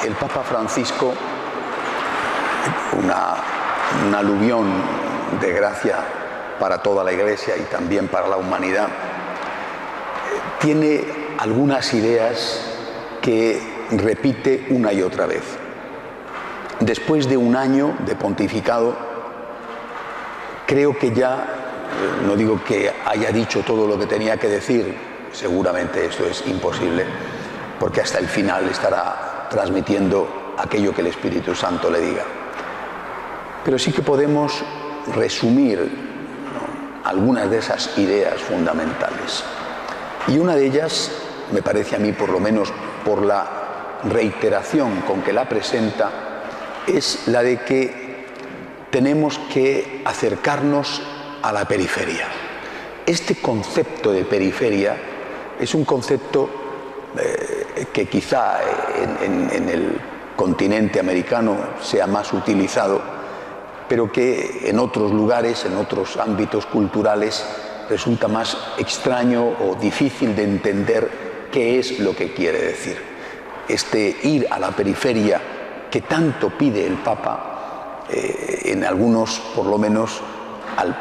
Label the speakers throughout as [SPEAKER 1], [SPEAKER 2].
[SPEAKER 1] el Papa Francisco, un aluvión de gracia para toda la Iglesia y también para la humanidad, tiene algunas ideas que repite una y otra vez. Después de un año de pontificado, creo que ya, no digo que haya dicho todo lo que tenía que decir, seguramente esto es imposible, porque hasta el final estará transmitiendo aquello que el Espíritu Santo le diga. Pero sí que podemos resumir algunas de esas ideas fundamentales. Y una de ellas, me parece a mí, por lo menos por la reiteración con que la presenta, es la de que tenemos que acercarnos a la periferia. Este concepto de periferia es un concepto que quizá en el continente americano sea más utilizado, pero que en otros lugares, en otros ámbitos culturales, resulta más extraño o difícil de entender qué es lo que quiere decir. Este ir a la periferia que tanto pide el Papa, en algunos, por lo menos,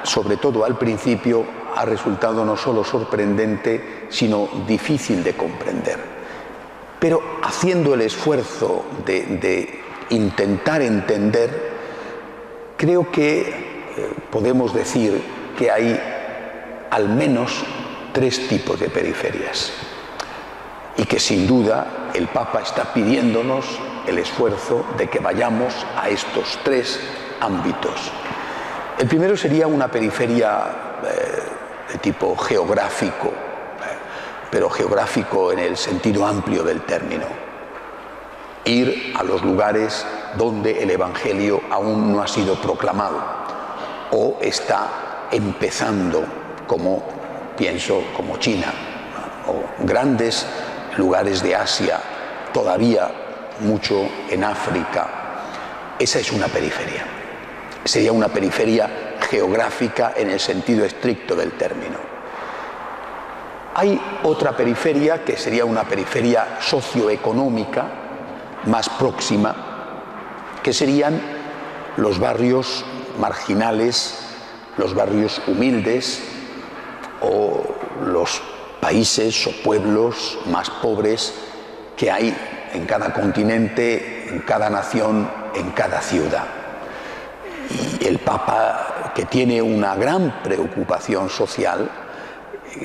[SPEAKER 1] sobre todo al principio, ha resultado no solo sorprendente, sino difícil de comprender. Pero haciendo el esfuerzo de intentar entender, creo que podemos decir que hay al menos 3 tipos de periferias y que sin duda el Papa está pidiéndonos el esfuerzo de que vayamos a estos 3 ámbitos. El primero sería una periferia de tipo geográfico, pero geográfico en el sentido amplio del término. Ir a los lugares donde el Evangelio aún no ha sido proclamado o está empezando, como pienso, como China, o grandes lugares de Asia, todavía mucho en África. Esa es una periferia. Sería una periferia geográfica en el sentido estricto del término. Hay otra periferia que sería una periferia socioeconómica más próxima, que serían los barrios marginales, los barrios humildes o los países o pueblos más pobres que hay en cada continente, en cada nación, en cada ciudad. Y el Papa, que tiene una gran preocupación social,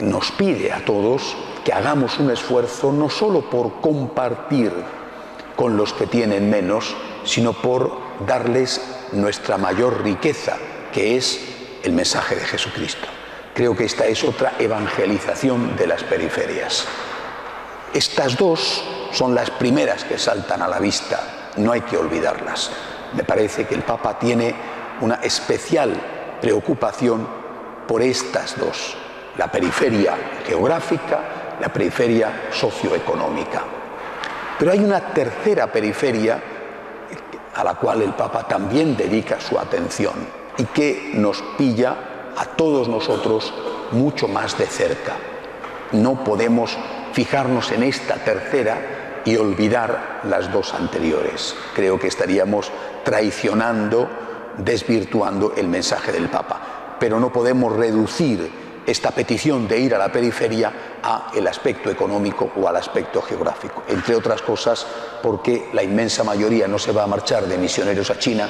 [SPEAKER 1] nos pide a todos que hagamos un esfuerzo no solo por compartir con los que tienen menos, sino por darles nuestra mayor riqueza, que es el mensaje de Jesucristo. Creo que esta es otra evangelización de las periferias. Estas 2 son las primeras que saltan a la vista, no hay que olvidarlas. Me parece que el Papa tiene una especial preocupación por estas 2, la periferia geográfica, la periferia socioeconómica. Pero hay una tercera periferia a la cual el Papa también dedica su atención y que nos pilla a todos nosotros mucho más de cerca. No podemos fijarnos en esta tercera y olvidar las 2 anteriores. Creo que estaríamos traicionando, desvirtuando el mensaje del Papa. Pero no podemos reducir esta petición de ir a la periferia a el aspecto económico o al aspecto geográfico. Entre otras cosas, porque la inmensa mayoría no se va a marchar de misioneros a China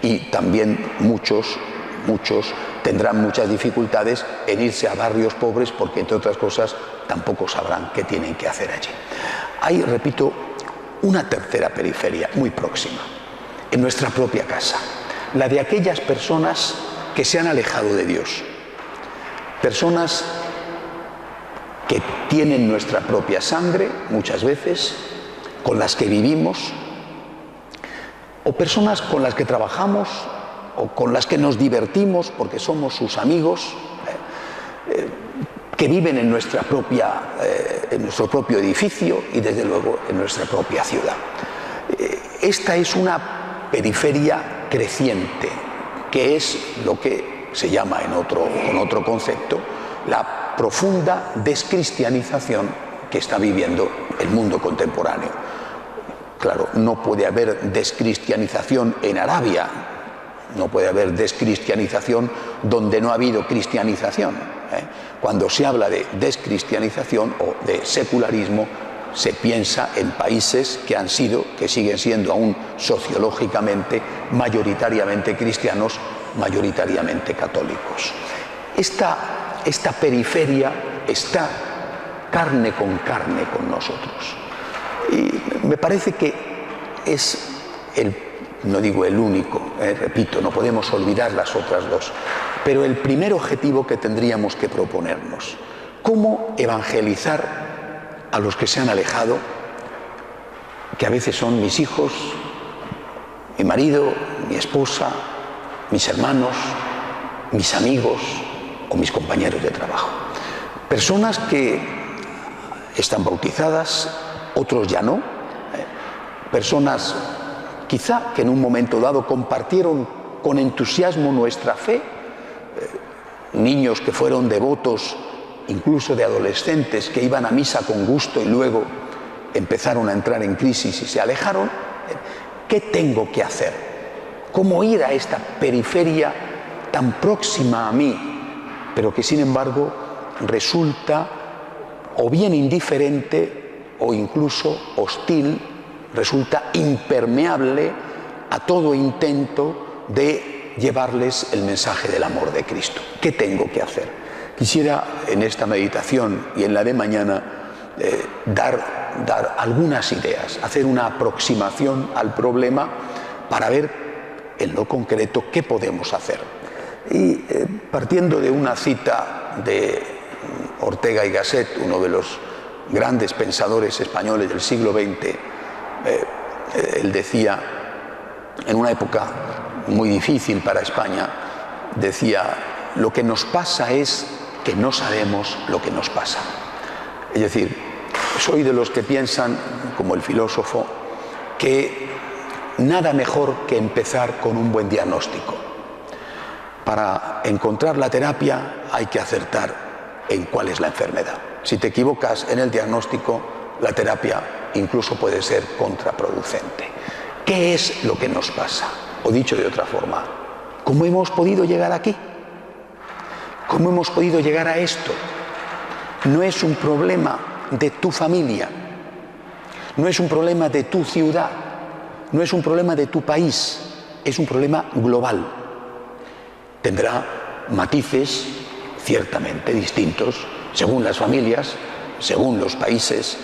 [SPEAKER 1] y también muchos tendrán muchas dificultades en irse a barrios pobres porque, entre otras cosas, tampoco sabrán qué tienen que hacer allí. Hay, repito, una tercera periferia muy próxima, en nuestra propia casa, la de aquellas personas que se han alejado de Dios, personas que tienen nuestra propia sangre, muchas veces, con las que vivimos, o personas con las que trabajamos, o con las que nos divertimos porque somos sus amigos, que viven en nuestro propio edificio y desde luego en nuestra propia ciudad. Esta es una periferia creciente, que es lo que se llama con otro concepto la profunda descristianización que está viviendo el mundo contemporáneo. Claro, no puede haber descristianización en Arabia, no puede haber descristianización donde no ha habido cristianización. Cuando se habla de descristianización o de secularismo, se piensa en países que han sido, que siguen siendo aún sociológicamente, mayoritariamente cristianos, mayoritariamente católicos. Esta periferia está carne con nosotros. Y me parece que es no digo el único, repito, no podemos olvidar las otras dos, pero el primer objetivo que tendríamos que proponernos: cómo evangelizar a los que se han alejado, que a veces son mis hijos, mi marido, mi esposa, mis hermanos, mis amigos o mis compañeros de trabajo. Personas que están bautizadas, otros ya no. Personas quizá que en un momento dado compartieron con entusiasmo nuestra fe. Niños que fueron devotos, incluso de adolescentes que iban a misa con gusto y luego empezaron a entrar en crisis y se alejaron. ¿Qué tengo que hacer? ¿Cómo ir a esta periferia tan próxima a mí, pero que sin embargo resulta o bien indiferente o incluso hostil, resulta impermeable a todo intento de llevarles el mensaje del amor de Cristo? ¿Qué tengo que hacer? Quisiera en esta meditación y en la de mañana dar algunas ideas, hacer una aproximación al problema para ver en lo concreto qué podemos hacer. Y partiendo de una cita de Ortega y Gasset, uno de los grandes pensadores españoles del siglo XX, él decía, en una época muy difícil para España, decía: lo que nos pasa es que no sabemos lo que nos pasa. Es decir, soy de los que piensan, como el filósofo, que nada mejor que empezar con un buen diagnóstico. Para encontrar la terapia hay que acertar en cuál es la enfermedad. Si te equivocas en el diagnóstico, la terapia incluso puede ser contraproducente. ¿Qué es lo que nos pasa? O dicho de otra forma, ¿cómo hemos podido llegar aquí? ¿Cómo hemos podido llegar a esto? No es un problema de tu familia, no es un problema de tu ciudad, no es un problema de tu país, es un problema global. Tendrá matices ciertamente distintos según las familias, según los países,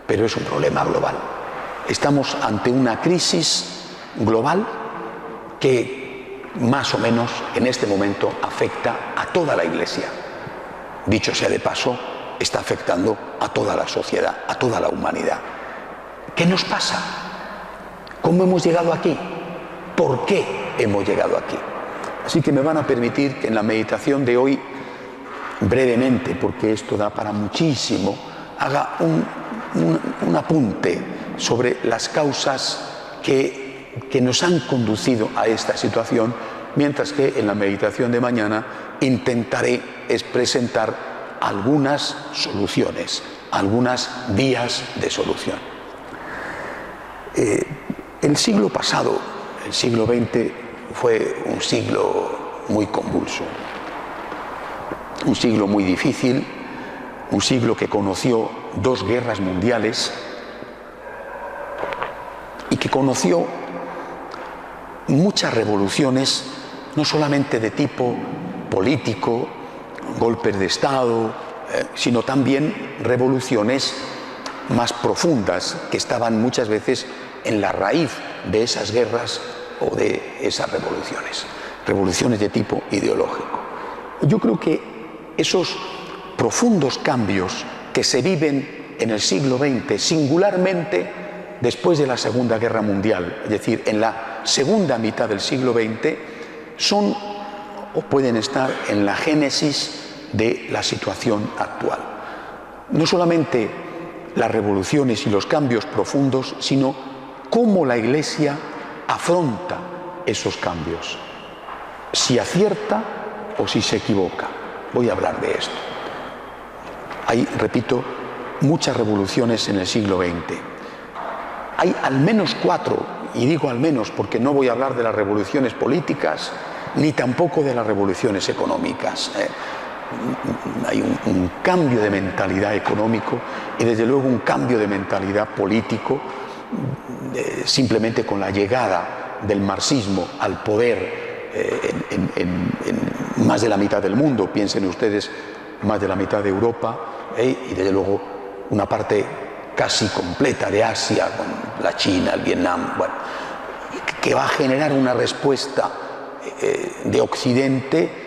[SPEAKER 1] pero es un problema global. Estamos ante una crisis global que más o menos en este momento afecta a toda la Iglesia. Dicho sea de paso, está afectando a toda la sociedad, a toda la humanidad. ¿Qué nos pasa? ¿Cómo hemos llegado aquí? ¿Por qué hemos llegado aquí? Así que me van a permitir que en la meditación de hoy, brevemente, porque esto da para muchísimo, haga un apunte sobre las causas que nos han conducido a esta situación, mientras que en la meditación de mañana intentaré presentar algunas soluciones, algunas vías de solución. El siglo pasado, el siglo XX, fue un siglo muy convulso, un siglo muy difícil, un siglo que conoció 2 guerras mundiales y que conoció muchas revoluciones, no solamente de tipo político, golpes de Estado, sino también revoluciones más profundas que estaban muchas veces en la raíz de esas guerras o de esas revoluciones de tipo ideológico. Yo creo que esos profundos cambios que se viven en el siglo XX, singularmente después de la Segunda Guerra Mundial, es decir, en la segunda mitad del siglo XX, son o pueden estar en la génesis de la situación actual. No solamente las revoluciones y los cambios profundos, sino cómo la Iglesia afronta esos cambios, si acierta o si se equivoca. Voy a hablar de esto. Hay, repito, muchas revoluciones en el siglo XX. hay al menos 4, y digo al menos porque no voy a hablar de las revoluciones políticas ni tampoco de las revoluciones económicas. Hay un cambio de mentalidad económico y desde luego un cambio de mentalidad político simplemente con la llegada del marxismo al poder en más de la mitad del mundo. Piensen ustedes, más de la mitad de Europa y desde luego una parte casi completa de Asia, con la China, el Vietnam, bueno, que va a generar una respuesta de Occidente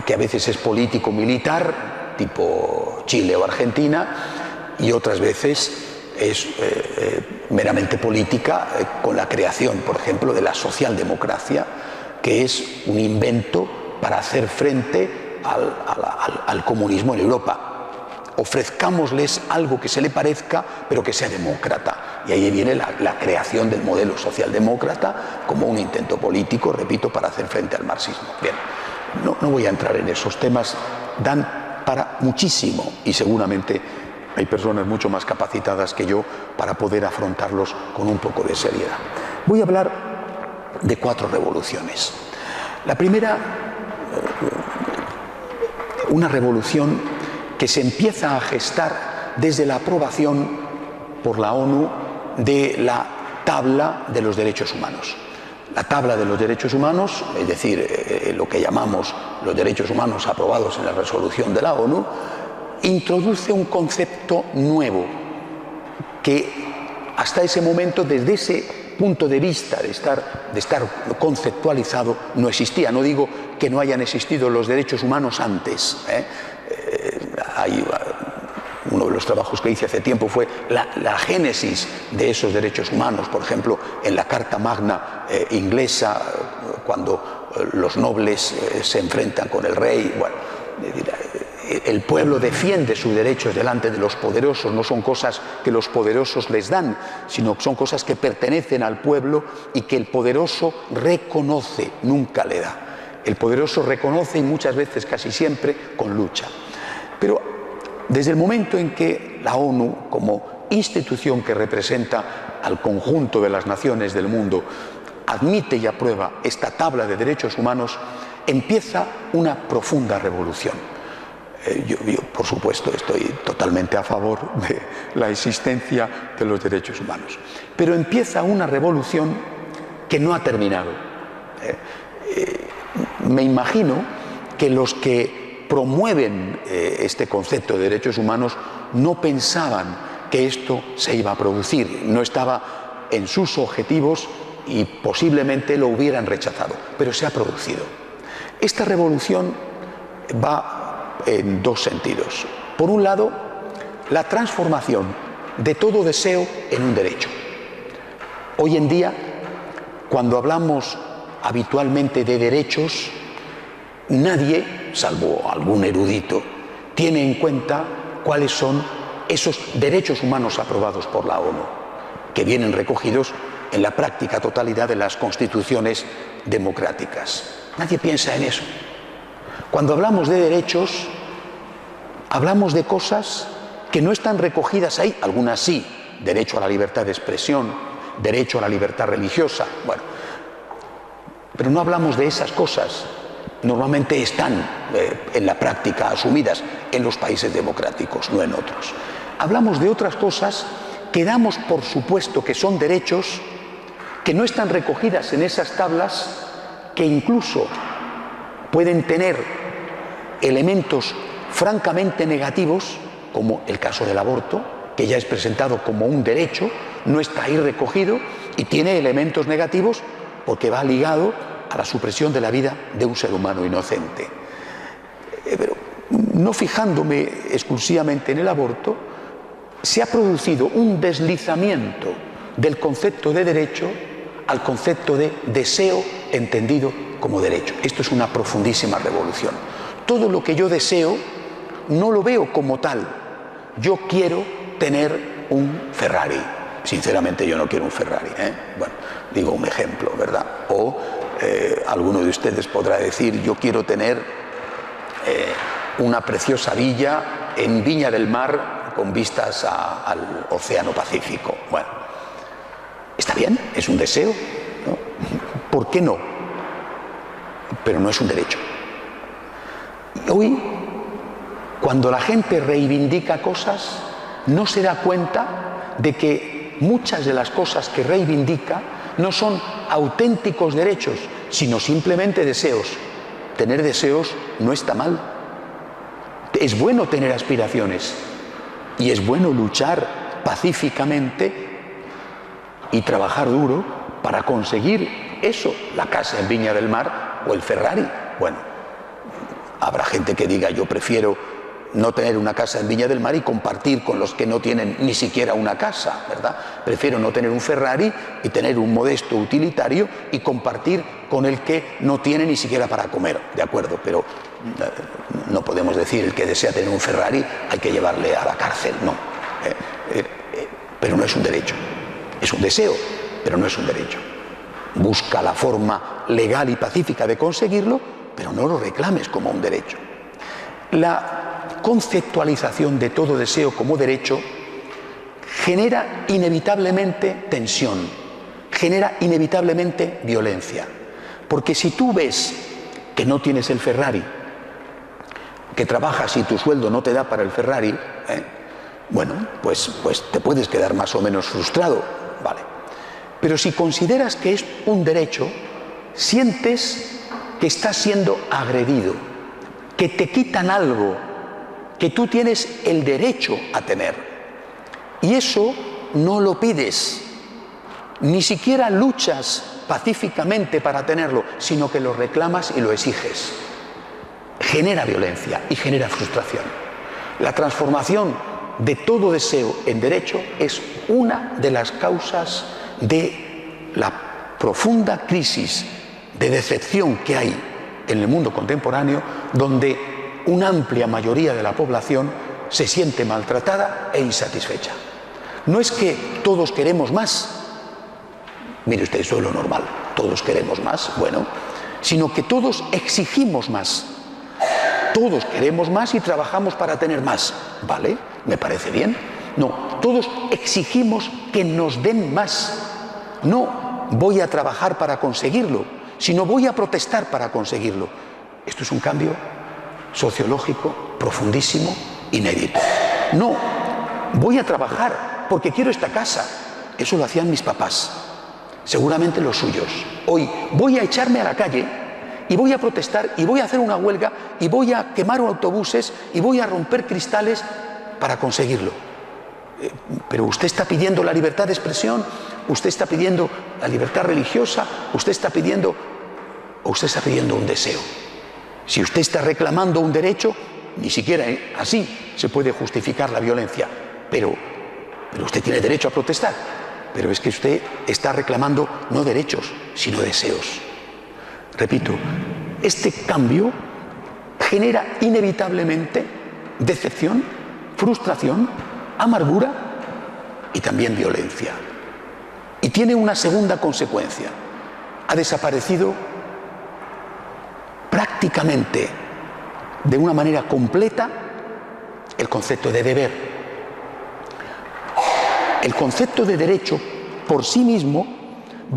[SPEAKER 1] que a veces es político-militar, tipo Chile o Argentina, y otras veces es meramente política, con la creación, por ejemplo, de la socialdemocracia, que es un invento para hacer frente al comunismo en Europa. Ofrezcámosles algo que se le parezca, pero que sea demócrata. Y ahí viene la creación del modelo socialdemócrata como un intento político, repito, para hacer frente al marxismo. Bien, no voy a entrar en esos temas, dan para muchísimo y seguramente hay personas mucho más capacitadas que yo para poder afrontarlos con un poco de seriedad. Voy a hablar de 4 revoluciones. La primera, una revolución que se empieza a gestar desde la aprobación por la ONU de la Tabla de los Derechos Humanos. La Tabla de los Derechos Humanos, es decir, lo que llamamos los derechos humanos aprobados en la resolución de la ONU, introduce un concepto nuevo que hasta ese momento, desde ese punto de vista de estar conceptualizado, no existía. No digo que no hayan existido los derechos humanos antes. Uno de los trabajos que hice hace tiempo fue la génesis de esos derechos humanos, por ejemplo, en la Carta Magna inglesa, cuando los nobles se enfrentan con el rey. Bueno, el pueblo defiende sus derechos delante de los poderosos, no son cosas que los poderosos les dan, sino que son cosas que pertenecen al pueblo y que el poderoso reconoce, nunca le da. El poderoso reconoce y muchas veces, casi siempre, con lucha. Pero desde el momento en que la ONU, como institución que representa al conjunto de las naciones del mundo, admite y aprueba esta tabla de derechos humanos, empieza una profunda revolución. Yo, por supuesto, estoy totalmente a favor de la existencia de los derechos humanos. Pero empieza una revolución que no ha terminado. Me imagino que los que promueven este concepto de derechos humanos no pensaban que esto se iba a producir, no estaba en sus objetivos y posiblemente lo hubieran rechazado, pero se ha producido. Esta revolución va en 2 sentidos. Por un lado, la transformación de todo deseo en un derecho. Hoy en día, cuando hablamos habitualmente de derechos, nadie, salvo algún erudito, tiene en cuenta cuáles son esos derechos humanos aprobados por la ONU, que vienen recogidos en la práctica totalidad de las constituciones democráticas. Nadie piensa en eso. Cuando hablamos de derechos, hablamos de cosas que no están recogidas ahí, algunas sí, derecho a la libertad de expresión, derecho a la libertad religiosa, bueno, pero no hablamos de esas cosas. Normalmente están en la práctica asumidas en los países democráticos, no en otros. Hablamos de otras cosas que damos por supuesto que son derechos, que no están recogidas en esas tablas, que incluso pueden tener elementos francamente negativos, como el caso del aborto, que ya es presentado como un derecho, no está ahí recogido y tiene elementos negativos porque va ligado a la supresión de la vida de un ser humano inocente. Pero no fijándome exclusivamente en el aborto, se ha producido un deslizamiento del concepto de derecho al concepto de deseo entendido como derecho. Esto es una profundísima revolución. Todo lo que yo deseo no lo veo como tal. Yo quiero tener un Ferrari. Sinceramente yo no quiero un Ferrari, Bueno, digo un ejemplo, ¿verdad? O alguno de ustedes podrá decir, yo quiero tener una preciosa villa en Viña del Mar con vistas al Océano Pacífico. Bueno, Está bien, es un deseo, ¿no? ¿Por qué no? Pero no es un derecho. Y hoy, cuando la gente reivindica cosas, no se da cuenta de que muchas de las cosas que reivindica no son auténticos derechos, sino simplemente deseos. Tener deseos no está mal. Es bueno tener aspiraciones y es bueno luchar pacíficamente y trabajar duro para conseguir eso, la casa en Viña del Mar o el Ferrari. Bueno, habrá gente que diga: yo prefiero no tener una casa en Viña del Mar y compartir con los que no tienen ni siquiera una casa, ¿verdad? Prefiero no tener un Ferrari y tener un modesto utilitario y compartir con el que no tiene ni siquiera para comer, ¿de acuerdo? Pero no podemos decir: el que desea tener un Ferrari hay que llevarle a la cárcel, no. Pero no es un derecho, es un deseo, pero no es un derecho. Busca la forma legal y pacífica de conseguirlo, pero no lo reclames como un derecho. La conceptualización de todo deseo como derecho genera inevitablemente tensión, genera inevitablemente violencia. Porque si tú ves que no tienes el Ferrari, que trabajas y tu sueldo no te da para el Ferrari, bueno, pues te puedes quedar más o menos frustrado, ¿vale? Pero si consideras que es un derecho, sientes que estás siendo agredido, que te quitan algo que tú tienes el derecho a tener. Y eso no lo pides, ni siquiera luchas pacíficamente para tenerlo, sino que lo reclamas y lo exiges. Genera violencia y genera frustración. La transformación de todo deseo en derecho es una de las causas de la profunda crisis de decepción que hay en el mundo contemporáneo, donde una amplia mayoría de la población se siente maltratada e insatisfecha. No es que todos queremos más, mire usted, eso es lo normal, todos queremos más, bueno, sino que todos exigimos más. Todos queremos más y trabajamos para tener más, ¿vale? ¿Me parece bien? No, todos exigimos que nos den más. No voy a trabajar para conseguirlo, sino voy a protestar para conseguirlo. Esto es un cambio sociológico profundísimo, inédito. No, voy a trabajar porque quiero esta casa. Eso lo hacían mis papás, seguramente los suyos. Hoy voy a echarme a la calle y voy a protestar y voy a hacer una huelga y voy a quemar autobuses y voy a romper cristales para conseguirlo. Pero usted está pidiendo la libertad de expresión, usted está pidiendo la libertad religiosa, usted está pidiendo un deseo. Si usted está reclamando un derecho, ni siquiera así se puede justificar la violencia. Pero usted tiene derecho a protestar. Pero es que usted está reclamando no derechos, sino deseos. Repito, este cambio genera inevitablemente decepción, frustración, amargura y también violencia. Y tiene una segunda consecuencia. Ha desaparecido prácticamente de una manera completa el concepto de deber. El concepto de derecho por sí mismo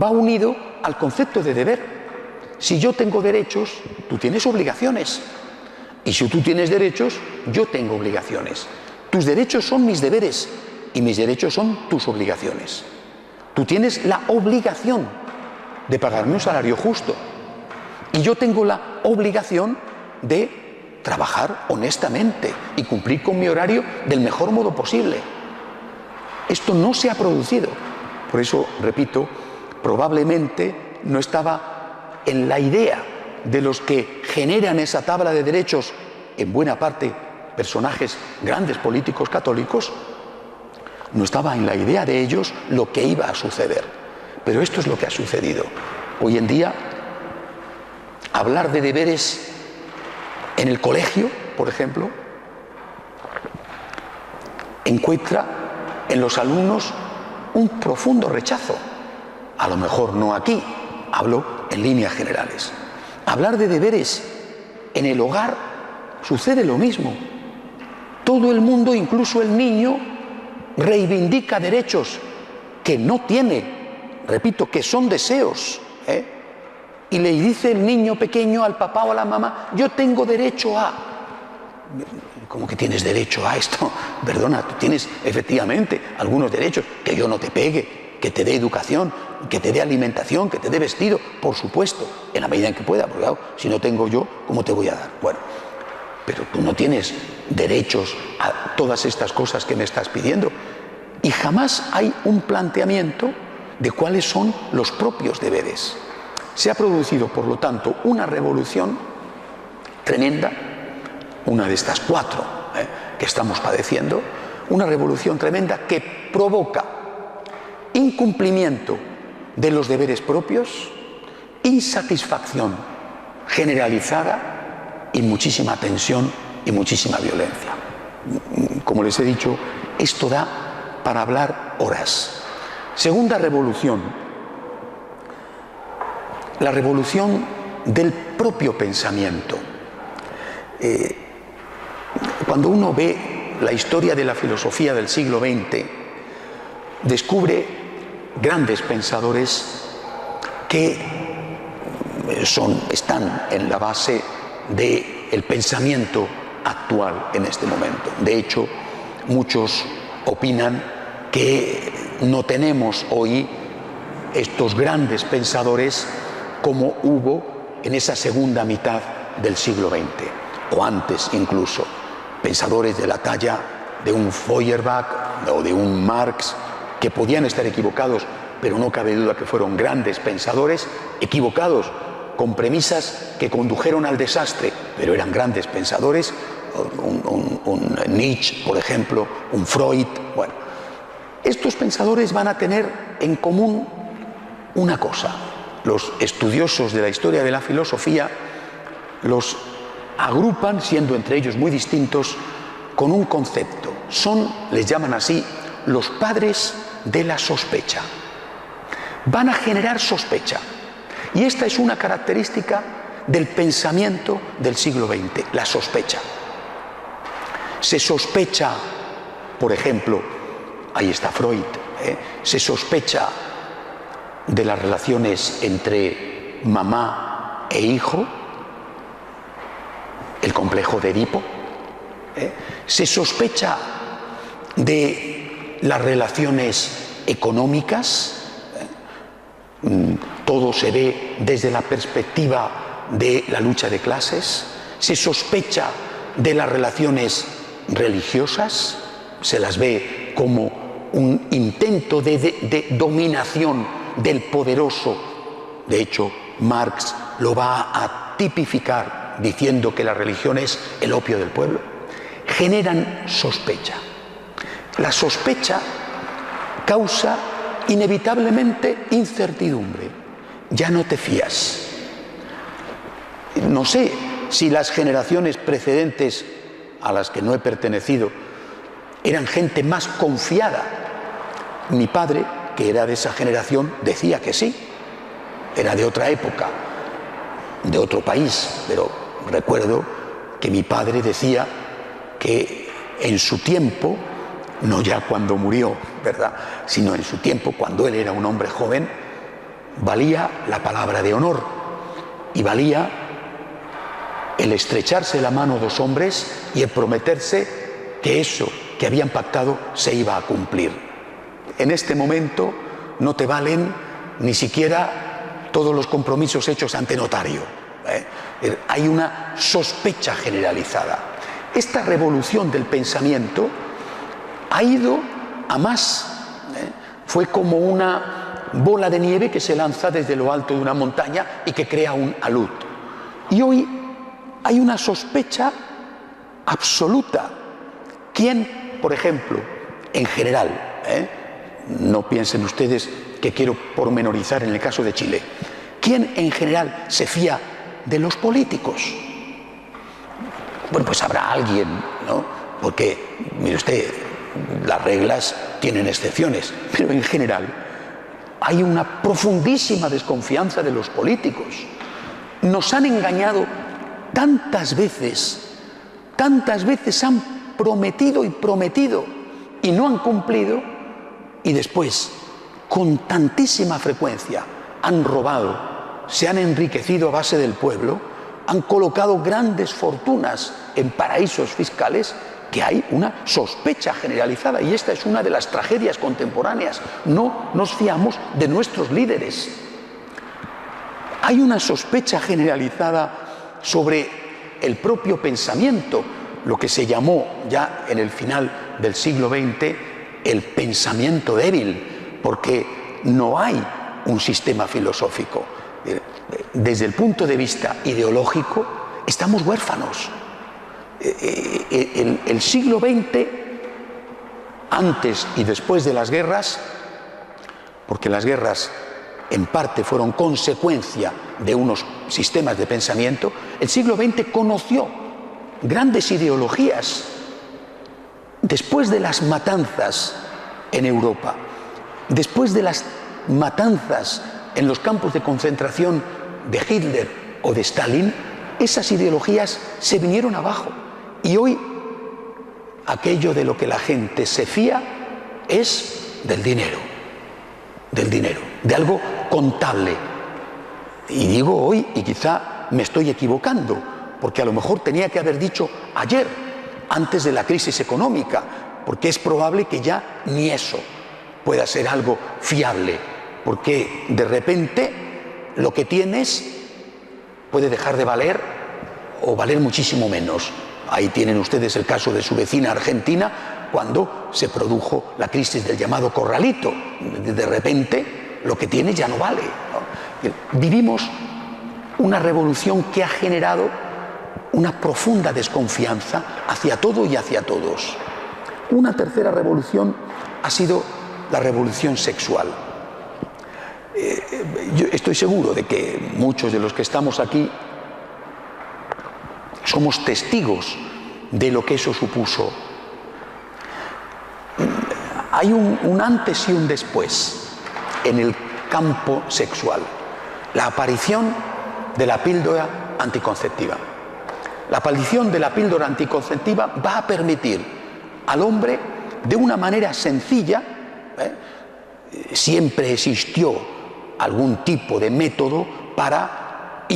[SPEAKER 1] va unido al concepto de deber. Si yo tengo derechos, tú tienes obligaciones. Y si tú tienes derechos, yo tengo obligaciones. Tus derechos son mis deberes y mis derechos son tus obligaciones. Tú tienes la obligación de pagarme un salario justo. Y yo tengo la obligación de trabajar honestamente y cumplir con mi horario del mejor modo posible. Esto no se ha producido. Por eso, repito, probablemente no estaba en la idea de los que generan esa tabla de derechos, en buena parte personajes, grandes políticos católicos, no estaba en la idea de ellos lo que iba a suceder. Pero esto es lo que ha sucedido. Hoy en día, hablar de deberes en el colegio, por ejemplo, encuentra en los alumnos un profundo rechazo. A lo mejor no aquí, hablo en líneas generales. Hablar de deberes en el hogar sucede lo mismo. Todo el mundo, incluso el niño, reivindica derechos que no tiene repito, que son deseos, y le dice el niño pequeño al papá o a la mamá, yo tengo derecho a... ¿Cómo que tienes derecho a esto? Perdona, tú tienes efectivamente algunos derechos, que yo no te pegue, que te dé educación, que te dé alimentación, que te dé vestido, por supuesto, en la medida en que pueda, porque claro, si no tengo yo, ¿cómo te voy a dar? Bueno, pero tú no tienes derechos a todas estas cosas que me estás pidiendo. Y jamás hay un planteamiento de cuáles son los propios deberes. Se ha producido, por lo tanto, una revolución tremenda, una de estas 4 que estamos padeciendo, una revolución tremenda que provoca incumplimiento de los deberes propios, insatisfacción generalizada y muchísima tensión y muchísima violencia. Como les he dicho, esto da para hablar horas. Segunda revolución, la revolución del propio pensamiento. Cuando uno ve la historia de la filosofía del siglo XX, descubre grandes pensadores que están en la base del pensamiento actual en este momento. De hecho, muchos opinan que no tenemos hoy estos grandes pensadores como hubo en esa segunda mitad del siglo XX, o antes incluso, pensadores de la talla de un Feuerbach o de un Marx, que podían estar equivocados, pero no cabe duda que fueron grandes pensadores, equivocados con premisas que condujeron al desastre, pero eran grandes pensadores, un Nietzsche, por ejemplo, un Freud. Bueno, estos pensadores van a tener en común una cosa. Los estudiosos de la historia de la filosofía los agrupan, siendo entre ellos muy distintos, con un concepto. Les llaman así, los padres de la sospecha. Van a generar sospecha. Y esta es una característica del pensamiento del siglo XX, la sospecha. Se sospecha, por ejemplo, ahí está Freud, se sospecha de las relaciones entre mamá e hijo, el complejo de Edipo, se sospecha de las relaciones económicas, todo se ve desde la perspectiva de la lucha de clases, se sospecha de las relaciones religiosas, se las ve como un intento de dominación del poderoso. De hecho, Marx lo va a tipificar diciendo que la religión es el opio del pueblo. Generan sospecha. La sospecha causa inevitablemente incertidumbre. Ya no te fías. No sé si las generaciones precedentes a las que no he pertenecido eran gente más confiada. Mi padre, que era de esa generación, decía que sí. Era de otra época, de otro país, pero recuerdo que mi padre decía que en su tiempo, no ya cuando murió, ¿verdad?, sino en su tiempo, cuando él era un hombre joven, valía la palabra de honor y valía el estrecharse la mano 2 hombres y el prometerse que eso que habían pactado se iba a cumplir. En este momento no te valen ni siquiera todos los compromisos hechos ante notario. Hay una sospecha generalizada. Esta revolución del pensamiento ha ido a más. Fue como una bola de nieve que se lanza desde lo alto de una montaña y que crea un alud. Y hoy hay una sospecha absoluta. ¿Quién, por ejemplo, en general, no piensen ustedes que quiero pormenorizar en el caso de Chile, quién en general se fía de los políticos? Bueno, pues habrá alguien, ¿no? Porque, mire usted, las reglas tienen excepciones, pero en general hay una profundísima desconfianza de los políticos. Nos han engañado tantas veces han prometido y prometido y no han cumplido, y después con tantísima frecuencia han robado, se han enriquecido a base del pueblo, han colocado grandes fortunas en paraísos fiscales, que hay una sospecha generalizada, y esta es una de las tragedias contemporáneas. No nos fiamos de nuestros líderes. Hay una sospecha generalizada sobre el propio pensamiento, lo que se llamó ya en el final del siglo XX el pensamiento débil, porque no hay un sistema filosófico. Desde el punto de vista ideológico, estamos huérfanos. El siglo XX, antes y después de las guerras, porque las guerras en parte fueron consecuencia de unos sistemas de pensamiento, el siglo XX conoció grandes ideologías. Después de las matanzas en Europa, después de las matanzas en los campos de concentración de Hitler o de Stalin, esas ideologías se vinieron abajo. Y hoy aquello de lo que la gente se fía es del dinero, de algo contable. Y digo hoy, y quizá me estoy equivocando, porque a lo mejor tenía que haber dicho ayer, antes de la crisis económica, porque es probable que ya ni eso pueda ser algo fiable, porque de repente lo que tienes puede dejar de valer o valer muchísimo menos. Ahí tienen ustedes el caso de su vecina Argentina, cuando se produjo la crisis del llamado corralito. De repente lo que tiene ya no vale, ¿no? Vivimos una revolución que ha generado una profunda desconfianza hacia todo y hacia todos. Una tercera revolución ha sido la revolución sexual. Yo estoy seguro de que muchos de los que estamos aquí somos testigos de lo que eso supuso. Hay un antes y un después en el campo sexual. La aparición de la píldora anticonceptiva. La aparición de la píldora anticonceptiva va a permitir al hombre, de una manera sencilla, siempre existió algún tipo de método para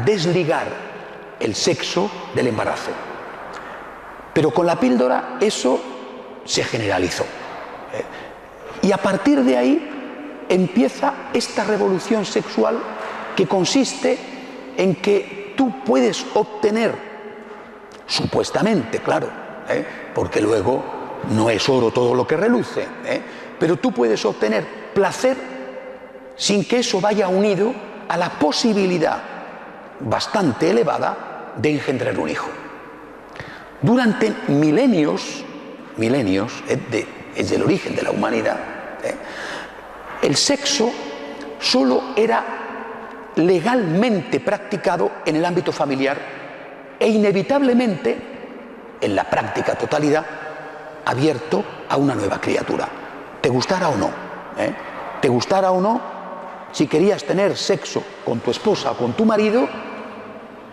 [SPEAKER 1] desligar el sexo del embarazo. Pero con la píldora eso se generalizó. Y a partir de ahí empieza esta revolución sexual que consiste en que tú puedes obtener, supuestamente, claro, porque luego no es oro todo lo que reluce, pero tú puedes obtener placer sin que eso vaya unido a la posibilidad bastante elevada de engendrar un hijo. Durante milenios, es el origen de la humanidad, el sexo solo era legalmente practicado en el ámbito familiar e inevitablemente, en la práctica totalidad, abierto a una nueva criatura, te gustara o no. Te gustara o no, si querías tener sexo con tu esposa o con tu marido,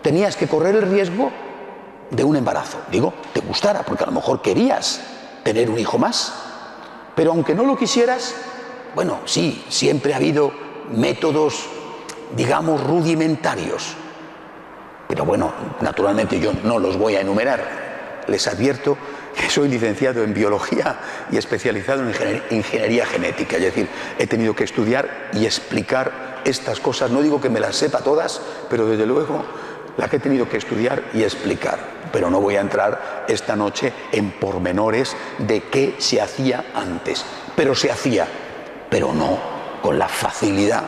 [SPEAKER 1] tenías que correr el riesgo de un embarazo. Digo, te gustara, porque a lo mejor querías tener un hijo más, pero aunque no lo quisieras, bueno, sí, siempre ha habido métodos, digamos, rudimentarios, pero bueno, naturalmente yo no los voy a enumerar. Les advierto que soy licenciado en biología y especializado en ingeniería genética, es decir, he tenido que estudiar y explicar estas cosas. No digo que me las sepa todas, pero desde luego las que he tenido que estudiar y explicar. Pero no voy a entrar esta noche en pormenores de qué se hacía antes. Pero se hacía, pero no con la facilidad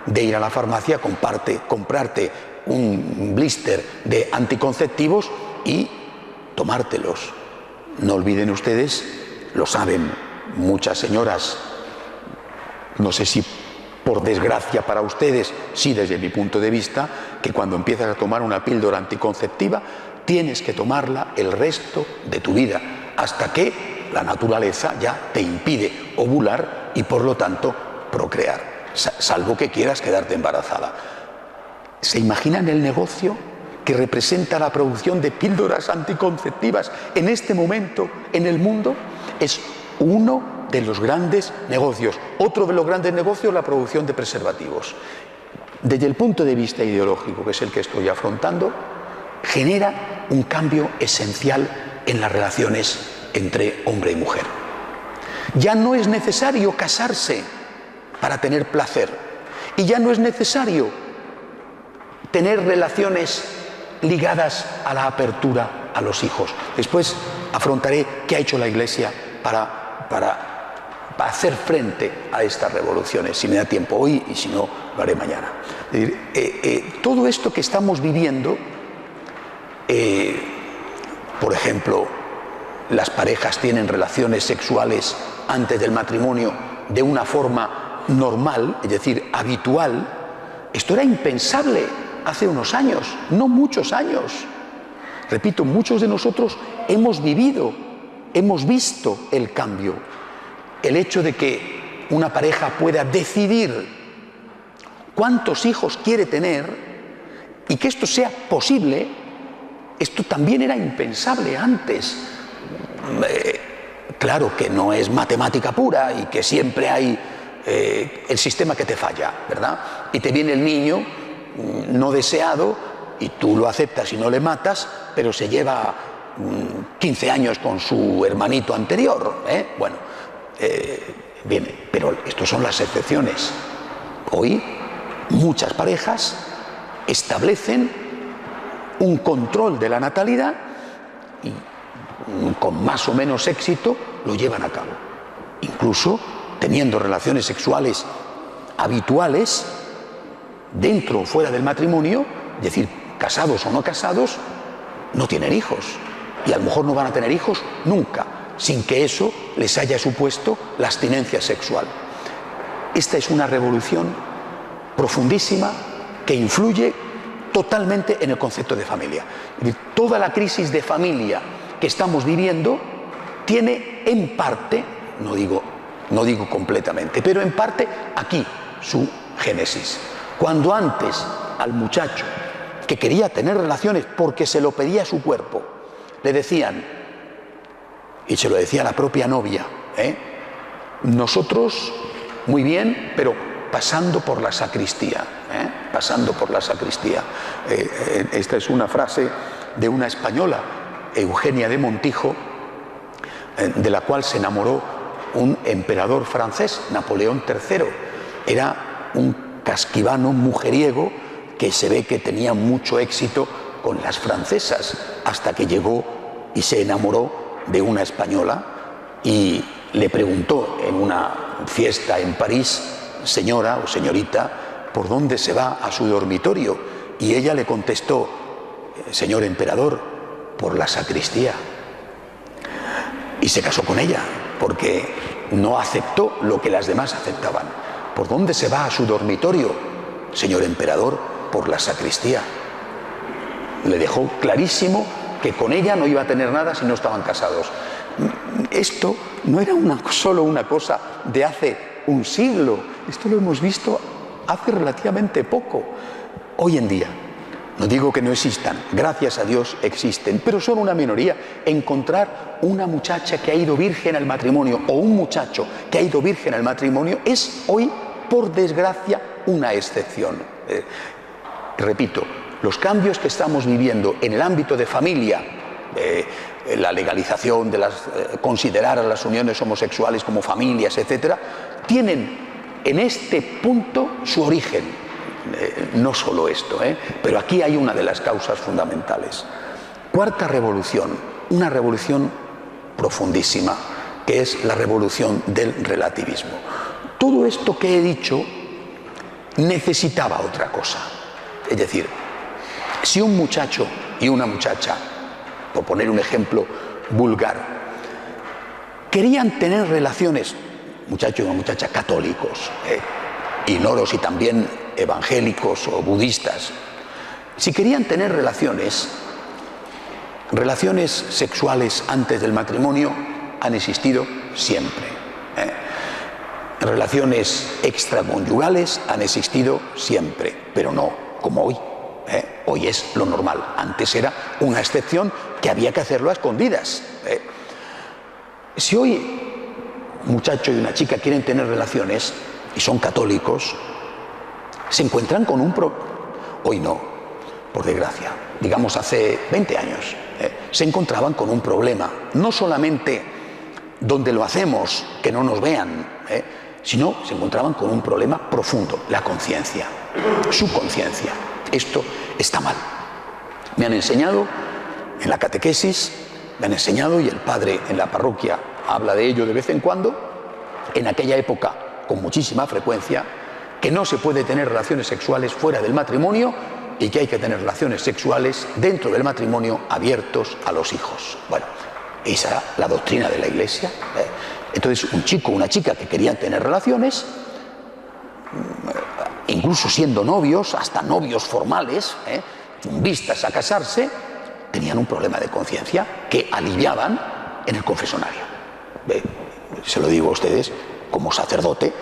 [SPEAKER 1] de ir a la farmacia, comprarte un blister de anticonceptivos y tomártelos. No olviden ustedes, lo saben muchas señoras, no sé si por desgracia para ustedes, sí desde mi punto de vista, que cuando empiezas a tomar una píldora anticonceptiva tienes que tomarla el resto de tu vida, hasta que la naturaleza ya te impide ovular y por lo tanto procrear, salvo que quieras quedarte embarazada. ¿Se imaginan el negocio que representa la producción de píldoras anticonceptivas en este momento en el mundo? Es uno de los grandes negocios. Otro de los grandes negocios, la producción de preservativos. Desde el punto de vista ideológico, que es el que estoy afrontando, genera un cambio esencial en las relaciones entre hombre y mujer. Ya no es necesario casarse para tener placer, y ya no es necesario tener relaciones ligadas a la apertura a los hijos. Después afrontaré qué ha hecho la Iglesia para hacer frente a estas revoluciones, si me da tiempo hoy y si no, lo haré mañana. Es decir, todo esto que estamos viviendo, por ejemplo, las parejas tienen relaciones sexuales antes del matrimonio de una forma normal, es decir, habitual. Esto era impensable hace unos años, no muchos años. Repito, muchos de nosotros hemos vivido, hemos visto el cambio. El hecho de que una pareja pueda decidir cuántos hijos quiere tener y que esto sea posible, esto también era impensable antes. Claro que no es matemática pura y que siempre hay el sistema que te falla, ¿verdad? Y te viene el niño no deseado y tú lo aceptas y no le matas, pero se lleva 15 años con su hermanito anterior, Bueno, viene, pero estas son las excepciones. Hoy muchas parejas establecen un control de la natalidad y con más o menos éxito lo llevan a cabo, incluso teniendo relaciones sexuales habituales dentro o fuera del matrimonio, es decir, casados o no casados, no tienen hijos y a lo mejor no van a tener hijos nunca, sin que eso les haya supuesto la abstinencia sexual. Esta es una revolución profundísima que influye totalmente en el concepto de familia. Toda la crisis de familia que estamos viviendo tiene en parte, no digo completamente, pero en parte aquí su génesis. Cuando antes al muchacho que quería tener relaciones porque se lo pedía su cuerpo, le decían, y se lo decía la propia novia, nosotros muy bien, pero pasando por la sacristía, pasando por la sacristía. Esta es una frase de una española, Eugenia de Montijo, de la cual se enamoró un emperador francés, Napoleón III. Era un casquivano mujeriego que se ve que tenía mucho éxito con las francesas, hasta que llegó y se enamoró de una española y le preguntó en una fiesta en París, señora o señorita, ¿por dónde se va a su dormitorio? Y ella le contestó, señor emperador, por la sacristía. Y se casó con ella, porque no aceptó lo que las demás aceptaban. ¿Por dónde se va a su dormitorio, señor emperador? Por la sacristía. Le dejó clarísimo que con ella no iba a tener nada si no estaban casados. Esto no era solo una cosa de hace un siglo, esto lo hemos visto hace relativamente poco. Hoy en día, no digo que no existan, gracias a Dios existen, pero son una minoría. Encontrar una muchacha que ha ido virgen al matrimonio o un muchacho que ha ido virgen al matrimonio es hoy, por desgracia, una excepción. Repito, los cambios que estamos viviendo en el ámbito de familia, la legalización de considerar a las uniones homosexuales como familias, etcétera, tienen en este punto su origen. No solo esto, pero aquí hay una de las causas fundamentales. Cuarta revolución, una revolución profundísima, que es la revolución del relativismo. Todo esto que he dicho necesitaba otra cosa. Es decir, si un muchacho y una muchacha, por poner un ejemplo vulgar, querían tener relaciones, muchacho y una muchacha católicos, ignoros y también evangélicos o budistas, si querían tener relaciones sexuales antes del matrimonio, han existido siempre. Relaciones extraconyugales han existido siempre, pero no como hoy. Hoy es lo normal. Antes era una excepción que había que hacerlo a escondidas. Si hoy muchacho y una chica quieren tener relaciones y son católicos, se encuentran con un hoy no, por desgracia, digamos hace 20 años, se encontraban con un problema, no solamente donde lo hacemos, que no nos vean, sino se encontraban con un problema profundo, la conciencia, su conciencia. Esto está mal. Me han enseñado en la catequesis, me han enseñado, y el padre en la parroquia habla de ello de vez en cuando, en aquella época con muchísima frecuencia, que no se puede tener relaciones sexuales fuera del matrimonio y que hay que tener relaciones sexuales dentro del matrimonio abiertos a los hijos. Bueno, esa era la doctrina de la Iglesia. Entonces, un chico o una chica que querían tener relaciones, incluso siendo novios, hasta novios formales, con vistas a casarse, tenían un problema de conciencia que aliviaban en el confesionario. Se lo digo a ustedes como sacerdote,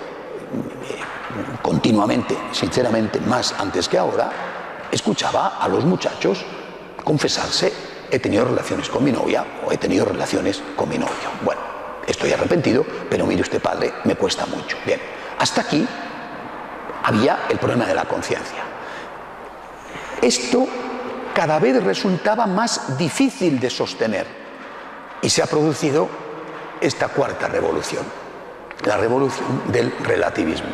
[SPEAKER 1] continuamente, sinceramente, más antes que ahora, escuchaba a los muchachos confesarse: he tenido relaciones con mi novia o he tenido relaciones con mi novio. Bueno, estoy arrepentido, pero mire usted, padre, me cuesta mucho. Bien, hasta aquí había el problema de la conciencia. Esto cada vez resultaba más difícil de sostener y se ha producido esta cuarta revolución, la revolución del relativismo,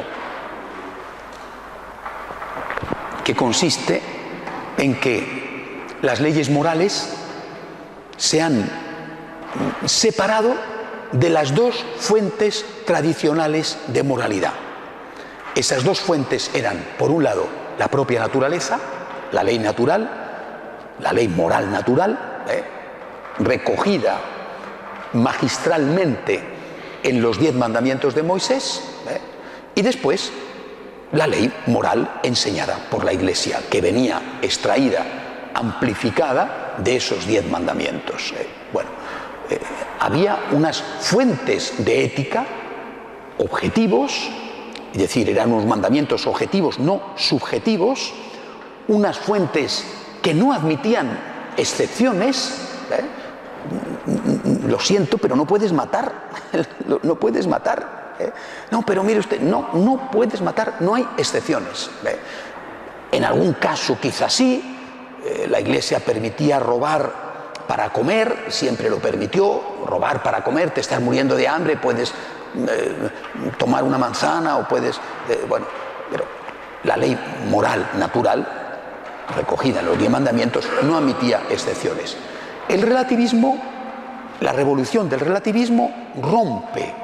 [SPEAKER 1] que consiste en que las leyes morales se han separado de las dos fuentes tradicionales de moralidad. Esas dos fuentes eran, por un lado, la propia naturaleza, la ley natural, la ley moral natural, recogida magistralmente en los 10 mandamientos de Moisés, y después la ley moral enseñada por la Iglesia, que venía extraída, amplificada de esos 10 mandamientos. Había unas fuentes de ética objetivos, es decir, eran unos mandamientos objetivos, no subjetivos, unas fuentes que no admitían excepciones. Lo siento, pero no puedes matar, no puedes matar. No, pero mire usted, no puedes matar, no hay excepciones. En algún caso quizás sí, la Iglesia permitía robar para comer, siempre lo permitió, robar para comer, te estás muriendo de hambre, puedes tomar una manzana o puedes... bueno, pero la ley moral natural, recogida en los 10 mandamientos, no admitía excepciones. El relativismo, la revolución del relativismo, rompe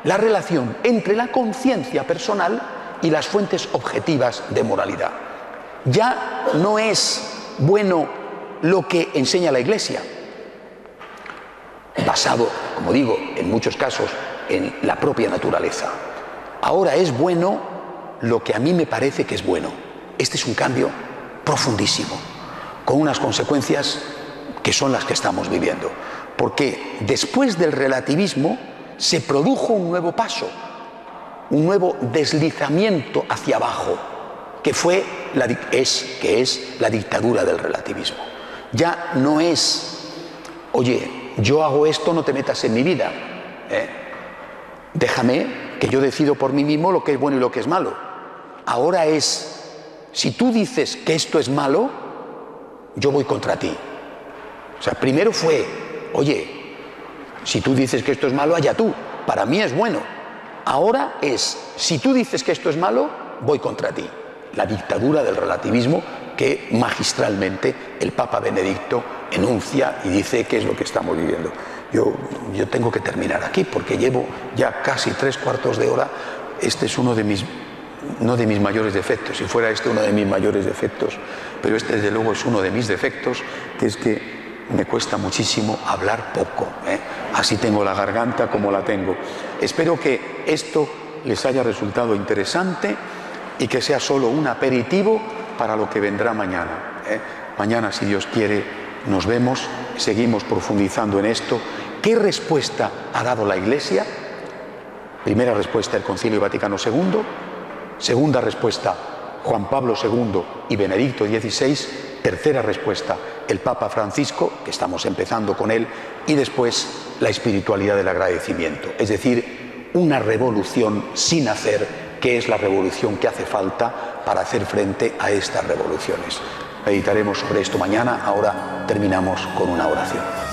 [SPEAKER 1] la relación entre la conciencia personal y las fuentes objetivas de moralidad. Ya no es bueno lo que enseña la Iglesia, basado, como digo, en muchos casos en la propia naturaleza. Ahora es bueno lo que a mí me parece que es bueno. Este es un cambio profundísimo, con unas consecuencias que son las que estamos viviendo, porque después del relativismo se produjo un nuevo paso, un nuevo deslizamiento hacia abajo, que es la dictadura del relativismo. Ya no es, oye, yo hago esto, no te metas en mi vida, déjame que yo decido por mí mismo lo que es bueno y lo que es malo. Ahora es, si tú dices que esto es malo, yo voy contra ti. O sea, primero fue, oye, si tú dices que esto es malo, allá tú, para mí es bueno. Ahora es, si tú dices que esto es malo, voy contra ti. La dictadura del relativismo que magistralmente el Papa Benedicto enuncia y dice que es lo que estamos viviendo. Yo tengo que terminar aquí porque llevo ya casi 3/4 de hora. Este es uno de mis, no de mis mayores defectos, si fuera este uno de mis mayores defectos, pero este desde luego es uno de mis defectos, que es que me cuesta muchísimo hablar poco, así tengo la garganta como la tengo. Espero que esto les haya resultado interesante y que sea solo un aperitivo para lo que vendrá mañana. Mañana, si Dios quiere, nos vemos, seguimos profundizando en esto. ¿Qué respuesta ha dado la Iglesia? Primera respuesta, el Concilio Vaticano II. Segunda respuesta, Juan Pablo II y Benedicto XVI. Tercera respuesta, el Papa Francisco, que estamos empezando con él. Y después, la espiritualidad del agradecimiento. Es decir, una revolución sin hacer, que es la revolución que hace falta para hacer frente a estas revoluciones. Meditaremos sobre esto mañana. Ahora terminamos con una oración.